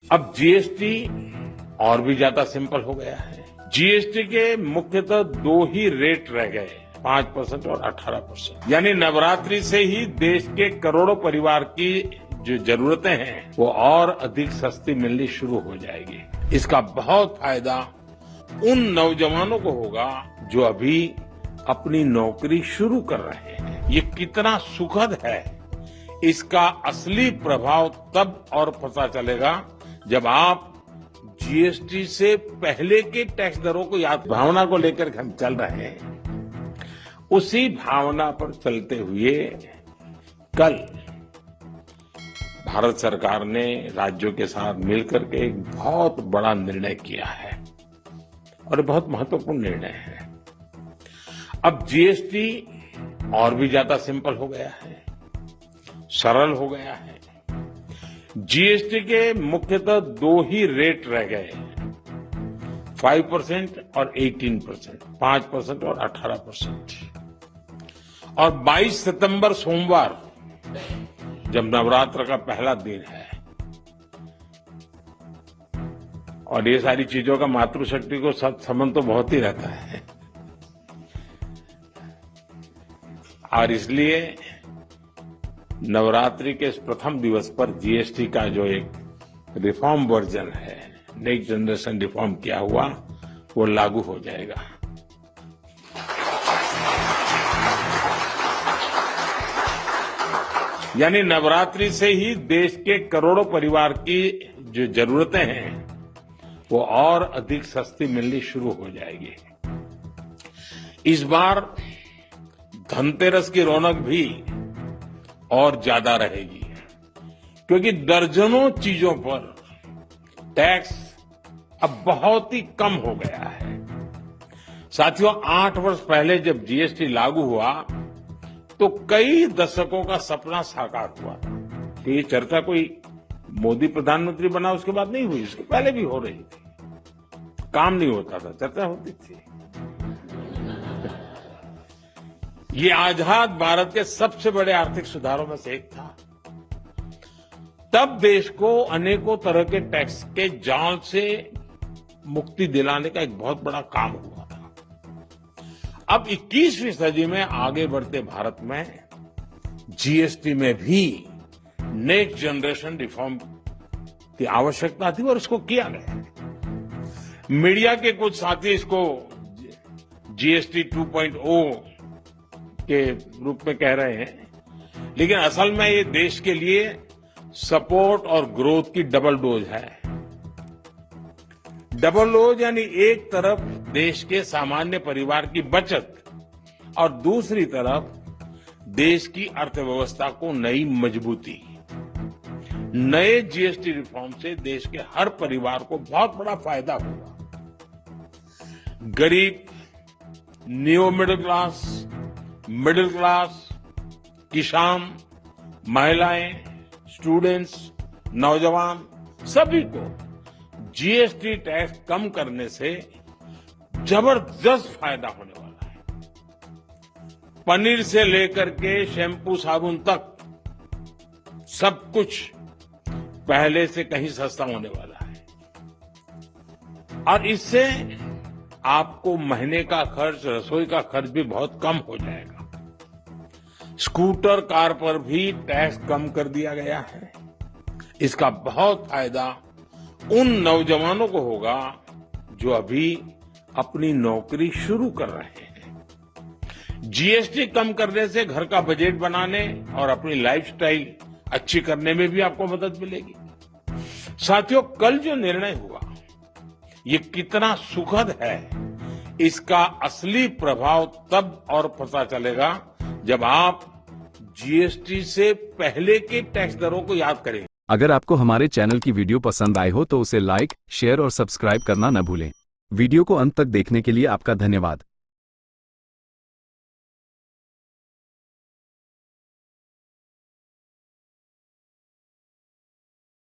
अब जीएसटी और भी ज्यादा सिंपल हो गया है। जीएसटी के मुख्यतः दो ही रेट रह गए, 5% और 18%। यानी नवरात्रि से ही देश के करोड़ों परिवार की जो जरूरतें हैं वो और अधिक सस्ती मिलनी शुरू हो जाएगी। इसका बहुत फायदा उन नौजवानों को होगा जो अभी अपनी नौकरी शुरू कर रहे हैं। ये कितना सुखद है, इसका असली प्रभाव तब और पता चलेगा जब आप जीएसटी से पहले के टैक्स दरों को याद, भावना को लेकर हम चल रहे हैं, उसी भावना पर चलते हुए कल भारत सरकार ने राज्यों के साथ मिलकर के एक बहुत बड़ा निर्णय किया है और बहुत महत्वपूर्ण निर्णय है। अब जीएसटी और भी ज्यादा सिंपल हो गया है, सरल हो गया है। जीएसटी के मुख्यतः दो ही रेट रह गए, 5% और 18%, 5% और 18%। और 22 सितंबर सोमवार जब नवरात्र का पहला दिन है और ये सारी चीजों का मातृशक्ति को संबंध तो बहुत ही रहता है और इसलिए नवरात्रि के इस प्रथम दिवस पर जीएसटी का जो एक रिफॉर्म वर्जन है, नेक्स्ट जनरेशन रिफॉर्म किया हुआ, वो लागू हो जाएगा। यानी नवरात्रि से ही देश के करोड़ों परिवार की जो जरूरतें हैं वो और अधिक सस्ती मिलनी शुरू हो जाएगी। इस बार धनतेरस की रौनक भी और ज्यादा रहेगी क्योंकि दर्जनों चीजों पर टैक्स अब बहुत ही कम हो गया है। साथियों, 8 वर्ष पहले जब जीएसटी लागू हुआ तो कई दशकों का सपना साकार हुआ था। तो ये चर्चा कोई मोदी प्रधानमंत्री बना उसके बाद नहीं हुई, उसके पहले भी हो रही थी। काम नहीं होता था, चर्चा होती थी। ये आजाद भारत के सबसे बड़े आर्थिक सुधारों में से एक था। तब देश को अनेकों तरह के टैक्स के जाल से मुक्ति दिलाने का एक बहुत बड़ा काम हुआ था। अब 21वीं सदी में आगे बढ़ते भारत में जीएसटी में भी नेक्स्ट जनरेशन रिफॉर्म की आवश्यकता थी और इसको किया गया। मीडिया के कुछ साथी इसको जीएसटी 2.0 के रूप में कह रहे हैं, लेकिन असल में ये देश के लिए सपोर्ट और ग्रोथ की डबल डोज है। डबल डोज यानी एक तरफ देश के सामान्य परिवार की बचत और दूसरी तरफ देश की अर्थव्यवस्था को नई मजबूती। नए जीएसटी रिफॉर्म से देश के हर परिवार को बहुत बड़ा फायदा होगा। गरीब, न्यू मिडिल क्लास, किसान, महिलाएं, स्टूडेंट्स, नौजवान, सभी को जीएसटी टैक्स कम करने से जबरदस्त फायदा होने वाला है। पनीर से लेकर के शैम्पू साबुन तक सब कुछ पहले से कहीं सस्ता होने वाला है और इससे आपको महीने का खर्च, रसोई का खर्च भी बहुत कम हो जाएगा। स्कूटर, कार पर भी टैक्स कम कर दिया गया है। इसका बहुत फायदा उन नौजवानों को होगा जो अभी अपनी नौकरी शुरू कर रहे हैं। जीएसटी कम करने से घर का बजट बनाने और अपनी लाइफस्टाइल अच्छी करने में भी आपको मदद मिलेगी। साथियों, कल जो निर्णय हुआ ये कितना सुखद है, इसका असली प्रभाव तब और पता चलेगा जब आप जीएसटी से पहले के टैक्स दरों को याद करेंगे। अगर आपको हमारे चैनल की वीडियो पसंद आई हो तो उसे लाइक, शेयर और सब्सक्राइब करना न भूलें। वीडियो को अंत तक देखने के लिए आपका धन्यवाद।